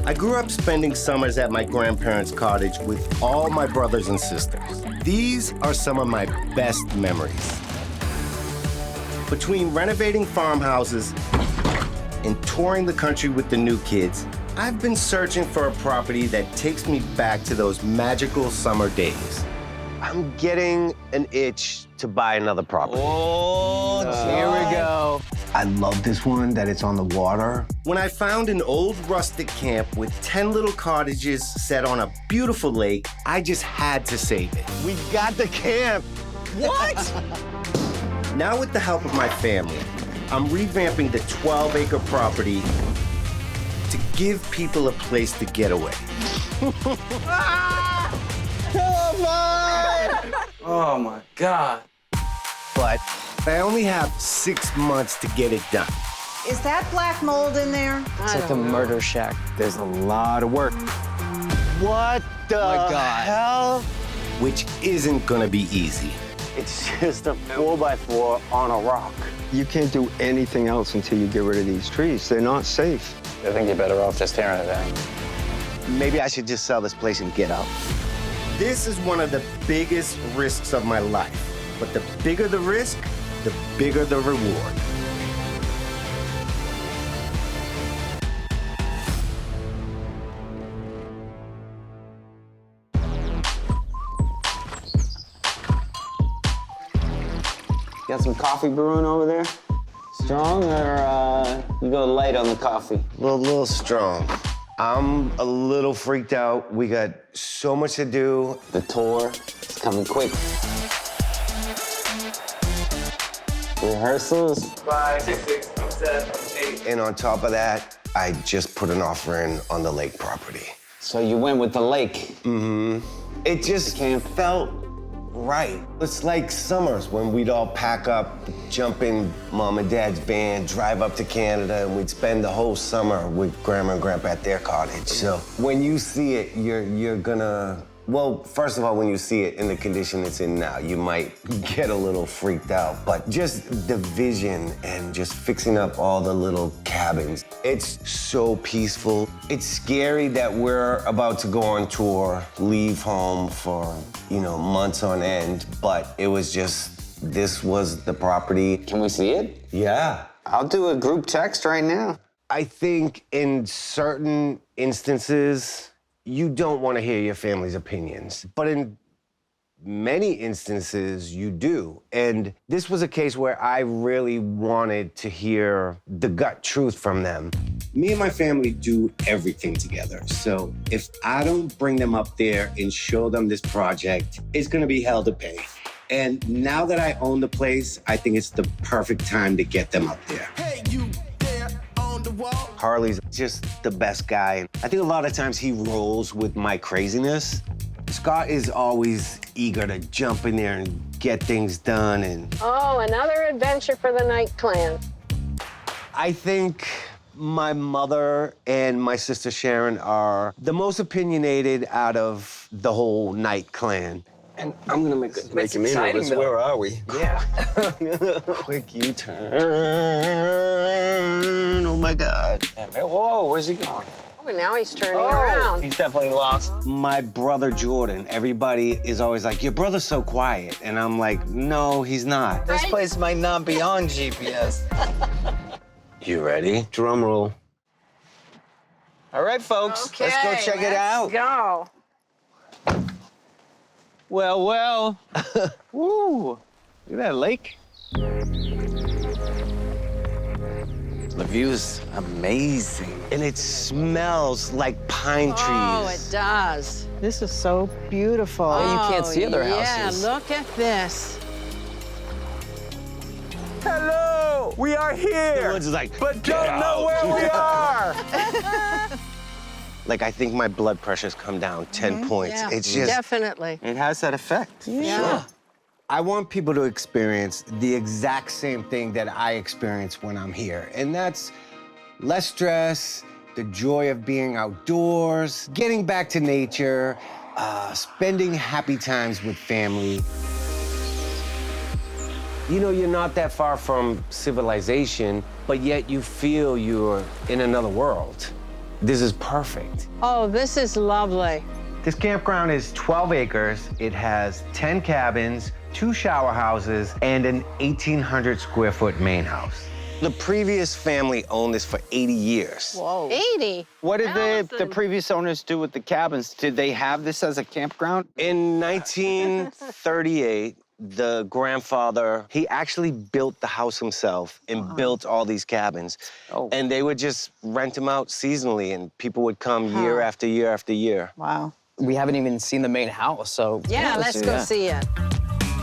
I grew up spending summers at my grandparents' cottage with all my brothers and sisters. These are some of my best memories. Between renovating farmhouses and touring the country with the new kids, I've been searching for a property that takes me back to those magical summer days. I'm getting an itch to buy another property. Oh, here we go. I love this one, that it's on the water. When I found an old rustic camp with 10 little cottages set on a beautiful lake, I just had to save it. We got the camp. What? Now with the help of my family, I'm revamping the 12-acre property to give people a place to get away. Oh, my God. But I only have 6 months to get it done. Is that black mold in there? It's like a murder shack. There's a lot of work. What the hell? Which isn't gonna be easy. It's just a 4x4 on a rock. You can't do anything else until you get rid of these trees. They're not safe. I think you're better off just tearing it down. Maybe I should just sell this place and get out. This is one of the biggest risks of my life. But the bigger the risk, the bigger the reward. Got some coffee brewing over there? Strong or you go light on the coffee? A little strong. I'm a little freaked out. We got so much to do. The tour is coming quick. Rehearsals? 5, 6, 7, 8. And on top of that, I just put an offer in on the lake property. So you went with the lake? Mm-hmm. It just felt right. It's like summers when we'd all pack up, jump in Mom and Dad's van, drive up to Canada, and we'd spend the whole summer with Grandma and Grandpa at their cottage. So when you see it, you're gonna, well, first of all, when you see it in the condition it's in now, you might get a little freaked out. But just the vision and just fixing up all the little cabins, it's so peaceful. It's scary that we're about to go on tour, leave home for, months on end, but it was just, this was the property. Can we see it? Yeah. I'll do a group text right now. I think in certain instances, you don't want to hear your family's opinions, but in many instances, you do. And this was a case where I really wanted to hear the gut truth from them. Me and my family do everything together. So if I don't bring them up there and show them this project, it's gonna be hell to pay. And now that I own the place, I think it's the perfect time to get them up there. Hey, you there on the wall? Harley's just the best guy. I think a lot of times he rolls with my craziness. Scott is always eager to jump in there and get things done and... Oh, another adventure for the night clan. I think my mother and my sister Sharon are the most opinionated out of the whole Night clan. And I'm gonna make Making me nervous. Where are we? Yeah. Quick U-turn. Oh my God. Whoa, where's he going? Oh, now he's turning around. He's definitely lost. My brother Jordan, everybody is always like, your brother's so quiet. And I'm like, no, he's not. This place might not be on GPS. You ready? Drum roll. All right, folks, Okay, let's go check it out. Go. Well. Woo, look at that lake. The view's amazing. And it smells like pine trees. Oh, it does. This is so beautiful. Yeah, you can't see other houses. Yeah, look at this. Hello, we are here. It's like, But don't know where we are. Like, I think my blood pressure's come down 10 points. Yeah, It's just... definitely. It has that effect. Yeah. I want people to experience the exact same thing that I experience when I'm here. And that's less stress, the joy of being outdoors, getting back to nature, spending happy times with family. You know, you're not that far from civilization, but yet you feel you're in another world. This is perfect. Oh, this is lovely. This campground is 12 acres. It has 10 cabins, 2 shower houses, and an 1,800 square foot main house. The previous family owned this for 80 years. Whoa. 80. What did the Allison. previous owners do with the cabins? Did they have this as a campground? In 1938, the grandfather, he actually built the house himself and built all these cabins. Oh. And they would just rent them out seasonally, and people would come year after year after year. Wow. We haven't even seen the main house, so Yeah, let's go see it.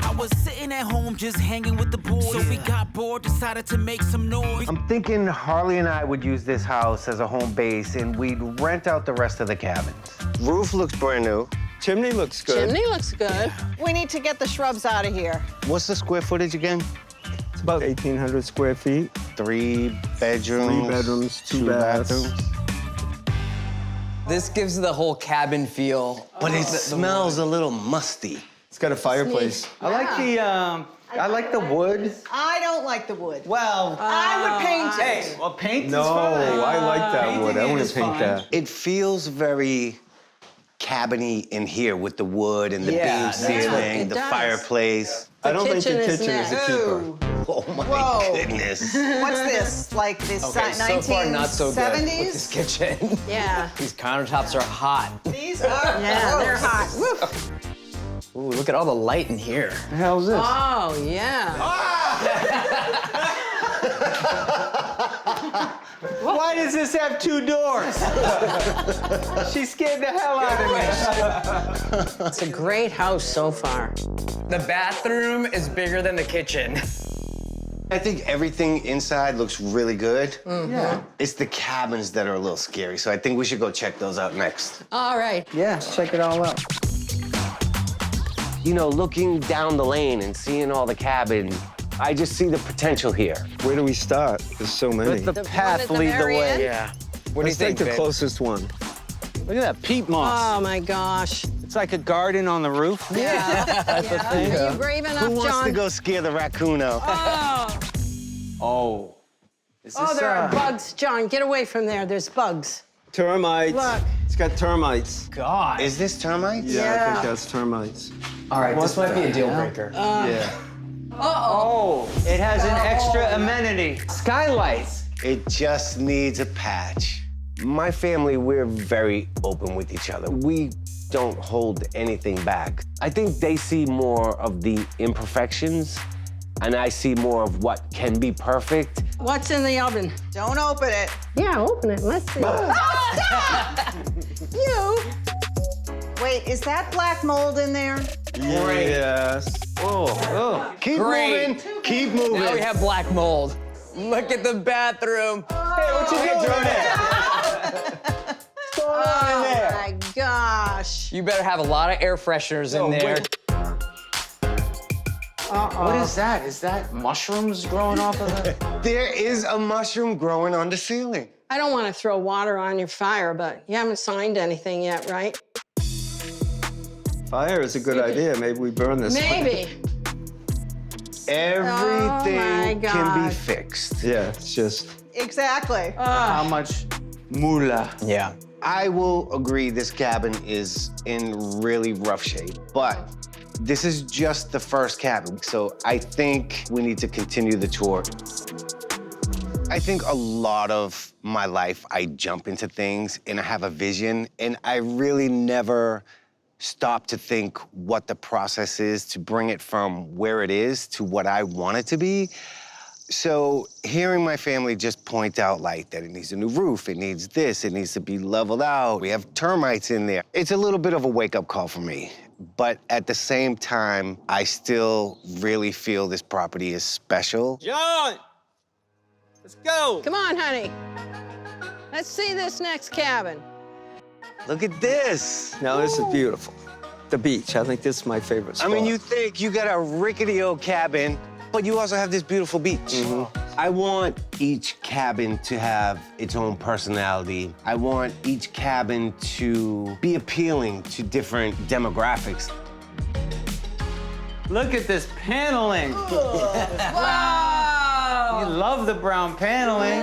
I was sitting at home just hanging with the boys. So we got bored, decided to make some noise. I'm thinking Harley and I would use this house as a home base, and we'd rent out the rest of the cabins. Roof looks brand new. Chimney looks good. Chimney looks good. We need to get the shrubs out of here. What's the square footage again? It's about 1,800 square feet. 3 bedrooms. 3 bedrooms, 2 baths. this gives the whole cabin feel. But it smells a little musty. It's got a fireplace. I like the I like the wood. I don't like the wood. Well, I would paint it. hey, well, paint No, is fine. I like that Painting wood. I it want is to paint fine. that. It feels very cabiny in here with the wood and the Yeah, beam that's ceiling, it the does. fireplace. I don't think the kitchen is kitchen is a next. keeper. Ooh. Oh my Whoa. goodness. What's this? Like this Okay, so far not so good with this 1970s? kitchen. Yeah. These countertops are hot. These are Yeah, they're hot. Woof. Ooh, look at all the light in here. The hell's this? Oh, yeah. Why does this have 2 doors? She scared the hell out of me. It's a great house so far. The bathroom is bigger than the kitchen. I think everything inside looks really good. Yeah. It's the cabins that are a little scary, so I think we should go check those out next. All right. Yeah, let's check it all out. You know, looking down the lane and seeing all the cabins, I just see the potential here. Where do we start? There's so many. Let the path one at the lead the very way. end? Yeah. What do you Let's think, take the babe? closest one. Look at that peat moss. Oh, my gosh. It's like a garden on the roof. Yeah. Are you brave enough, Who wants John? to go scare the raccoon out? Oh. Oh. Is Oh, this, there are bugs. John, get away from there. There's bugs. Termites. Look. It's got termites. God. Is this termites? Yeah, I Yeah. think that's termites. All right, this might be a deal breaker. Yeah. Oh, it has an extra amenity. Skylights. It just needs a patch. My family, we're very open with each other. We don't hold anything back. I think they see more of the imperfections, and I see more of what can be perfect. What's in the oven? Don't open it. Yeah, open it. Let's see. You. Wait, is that black mold in there? Yes. Oh. Keep Great. moving. Keep moving. Now we have black mold. Look at the bathroom. Hey, what you doing there? What's going on in Oh, there? my gosh. You better have a lot of air fresheners in there. wait. What is that? Is that mushrooms growing off of it? There is a mushroom growing on the ceiling. I don't want to throw water on your fire, but you haven't signed anything yet, right? Fire is a good idea. Maybe we burn this one. Maybe. Everything can be God. fixed. Yeah, it's just. Exactly. How much moolah? Yeah. I will agree this cabin is in really rough shape, but this is just the first cabin, so I think we need to continue the tour. I think a lot of my life, I jump into things and I have a vision, and I really never stop to think what the process is to bring it from where it is to what I want it to be. So hearing my family just point out like that it needs a new roof, it needs this, it needs to be leveled out, we have termites in there. It's a little bit of a wake-up call for me. But at the same time, I still really feel this property is special. John! Let's go! Come on, honey. Let's see this next cabin. Look at this. Now, this is beautiful. The beach. I think this is my favorite I spot. mean, you think you got a rickety old cabin, but you also have this beautiful beach. I want each cabin to have its own personality. I want each cabin to be appealing to different demographics. Look at this paneling. Wow! You love the brown paneling.